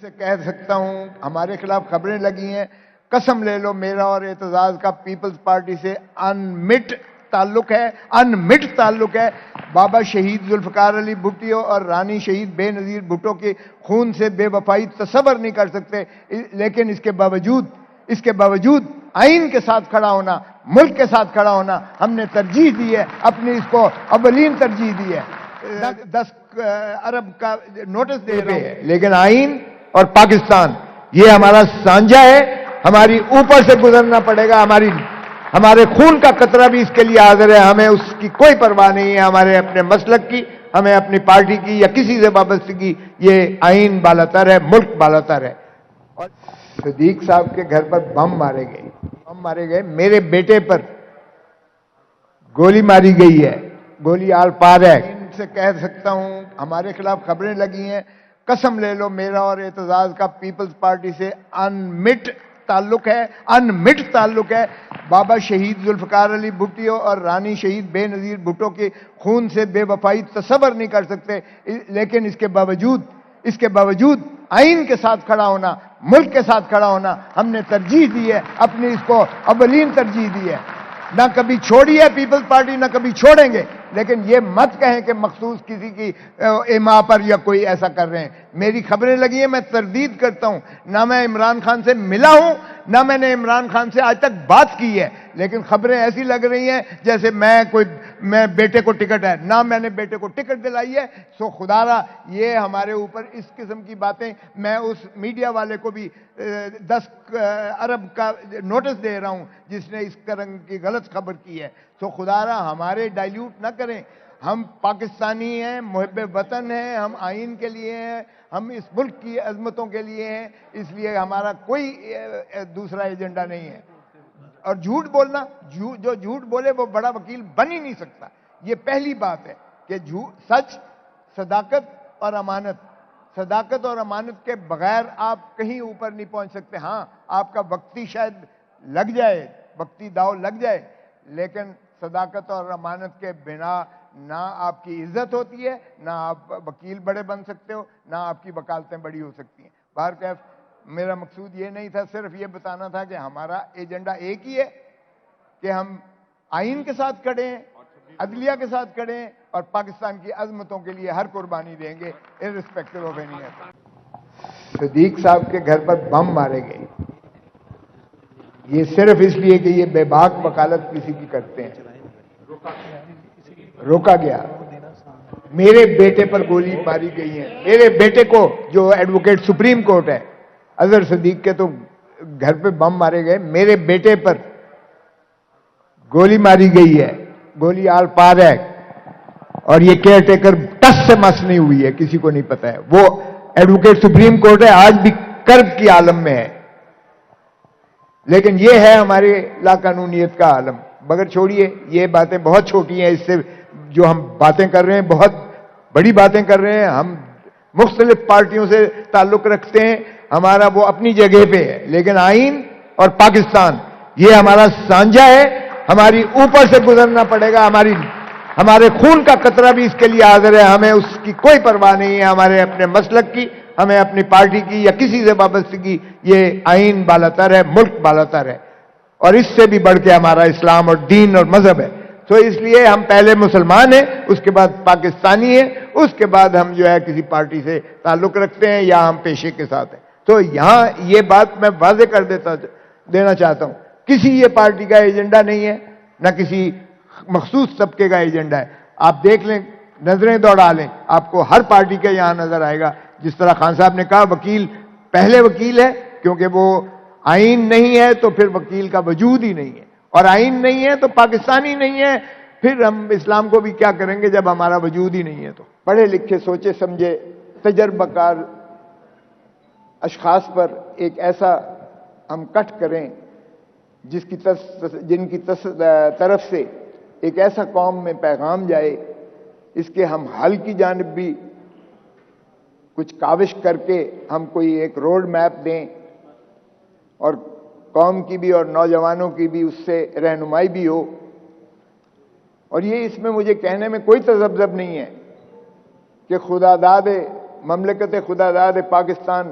سے کہہ سکتا ہوں ہمارے خلاف خبریں لگی ہیں، قسم لے لو میرا اور اعتزاز کا پیپلز پارٹی سے انمٹ تعلق ہے۔ بابا شہید ذوالفقار علی بھٹو اور رانی شہید بے نظیر بھٹو کے خون سے بے وفائی تصور نہیں کر سکتے، لیکن اس کے باوجود آئین کے ساتھ کھڑا ہونا، ملک کے ساتھ کھڑا ہونا ہم نے ترجیح دی ہے، اپنی اس کو اولین ترجیح دی ہے۔ 10 ارب کا نوٹس دے رہے ہیں، لیکن آئین اور پاکستان یہ ہمارا سانجا ہے، ہماری اوپر سے گزرنا پڑے گا، ہمارے خون کا قطرہ بھی اس کے لیے حاضر ہے، ہمیں اس کی کوئی پرواہ نہیں ہے، ہمارے اپنے مسلک کی، ہمیں اپنی پارٹی کی یا کسی سے وابستگی، یہ آئین بالاتر ہے، ملک بالاتر ہے۔ اور صدیق صاحب کے گھر پر بم مارے گئے، میرے بیٹے پر گولی ماری گئی ہے، گولی آل پار ہے۔ سے کہہ سکتا ہوں ہمارے خلاف خبریں لگی ہیں، قسم لے لو میرا اور اعتزاز کا پیپلز پارٹی سے انمٹ تعلق ہے۔ بابا شہید ذوالفقار علی بھٹو اور رانی شہید بے نظیر بھٹو کے خون سے بے وفائی تصور نہیں کر سکتے، لیکن اس کے باوجود آئین کے ساتھ کھڑا ہونا، ملک کے ساتھ کھڑا ہونا ہم نے ترجیح دی ہے، اپنی اس کو اولین ترجیح دی ہے۔ نہ کبھی چھوڑی ہے پیپلز پارٹی، نہ کبھی چھوڑیں گے، لیکن یہ مت کہیں کہ مخصوص کسی کی ایما پر یا کوئی ایسا کر رہے ہیں۔ میری خبریں لگی ہیں، میں تردید کرتا ہوں، نہ میں عمران خان سے ملا ہوں، نہ میں نے عمران خان سے آج تک بات کی ہے، لیکن خبریں ایسی لگ رہی ہیں جیسے میں بیٹے کو ٹکٹ ہے، نہ میں نے بیٹے کو ٹکٹ دلائی ہے۔ سو خدا را یہ ہمارے اوپر اس قسم کی باتیں، میں اس میڈیا والے کو بھی 10 ارب کا نوٹس دے رہا ہوں جس نے اس طرح کی غلط خبر کی ہے۔ سو خدا را ہمارے ڈائلیوٹ نہ کریں، ہم پاکستانی ہیں، محب وطن ہیں، ہم آئین کے لیے ہیں، ہم اس ملک کی عظمتوں کے لیے ہیں، اس لیے ہمارا کوئی دوسرا ایجنڈا نہیں ہے۔ اور جھوٹ بولنا، جو جھوٹ بولے وہ بڑا وکیل بن ہی نہیں سکتا۔ یہ پہلی بات ہے کہ سچ، صداقت اور امانت کے بغیر آپ کہیں اوپر نہیں پہنچ سکتے۔ ہاں آپ کا وقتی داؤ لگ جائے، لیکن صداقت اور امانت کے بنا نہ آپ کی عزت ہوتی ہے، نہ آپ وکیل بڑے بن سکتے ہو، نہ آپ کی وکالتیں بڑی ہو سکتی ہیں۔ بہرکیف میرا مقصود یہ نہیں تھا، صرف یہ بتانا تھا کہ ہمارا ایجنڈا ایک ہی ہے کہ ہم آئین کے ساتھ کھڑے ہیں، عدلیہ کے ساتھ کھڑے ہیں، اور پاکستان کی عظمتوں کے لیے ہر قربانی دیں گے irrespective of any other۔ صدیق صاحب کے گھر پر بم مارے گئے، یہ صرف اس لیے کہ یہ بے باک وکالت کسی کی کرتے ہیں، روکا گیا۔ میرے بیٹے پر گولی ماری گئی ہے، میرے بیٹے کو جو ایڈوکیٹ سپریم کورٹ ہے، اظہر صدیق کے تو گھر پہ بم مارے گئے، میرے بیٹے پر گولی ماری گئی ہے، گولی آل پار ہے، اور یہ کیئر ٹیکر ٹس سے مس نہیں ہوئی ہے، کسی کو نہیں پتا ہے۔ وہ ایڈوکیٹ سپریم کورٹ ہے، آج بھی کرب کی عالم میں ہے، لیکن یہ ہے ہماری لاقانونیت کا عالم۔ مگر چھوڑیے، یہ باتیں بہت چھوٹی ہیں، اس سے جو ہم باتیں کر رہے ہیں بہت بڑی باتیں کر رہے ہیں۔ ہم مختلف پارٹیوں سے تعلق رکھتے ہیں، ہمارا وہ اپنی جگہ پہ ہے، لیکن آئین اور پاکستان یہ ہمارا سانجا ہے، ہماری اوپر سے گزرنا پڑے گا، ہمارے خون کا قطرہ بھی اس کے لیے حاضر ہے، ہمیں اس کی کوئی پرواہ نہیں ہے، ہمارے اپنے مسلک کی، ہمیں اپنی پارٹی کی یا کسی سے وابستگی، یہ آئین بالاتر ہے، ملک بالاتر ہے، اور اس سے بھی بڑھ کے ہمارا اسلام اور دین اور مذہب ہے۔ تو اس لیے ہم پہلے مسلمان ہیں، اس کے بعد پاکستانی ہیں، اس کے بعد ہم جو ہے کسی پارٹی سے تعلق رکھتے ہیں یا ہم پیشے کے ساتھ ہیں۔ تو یہاں یہ بات میں واضح کر دینا چاہتا ہوں، کسی یہ پارٹی کا ایجنڈا نہیں ہے، نہ کسی مخصوص طبقے کا ایجنڈا ہے۔ آپ دیکھ لیں، نظریں دوڑا لیں، آپ کو ہر پارٹی کے یہاں نظر آئے گا۔ جس طرح خان صاحب نے کہا پہلے وکیل ہے، کیونکہ وہ آئین نہیں ہے تو پھر وکیل کا وجود ہی نہیں ہے، اور آئین نہیں ہے تو پاکستانی نہیں ہے، پھر ہم اسلام کو بھی کیا کریں گے جب ہمارا وجود ہی نہیں ہے۔ تو پڑھے لکھے، سوچے سمجھے، تجربہ کار اشخاص پر ایک ایسا ہم کٹ کریں جن کی طرف سے ایک ایسا قوم میں پیغام جائے، اس کے ہم حل کی جانب بھی کچھ کاوش کر کے ہم کوئی ایک روڈ میپ دیں، اور قوم کی بھی اور نوجوانوں کی بھی اس سے رہنمائی بھی ہو۔ اور یہ اس میں مجھے کہنے میں کوئی تذبذب نہیں ہے کہ مملکت خدا داد پاکستان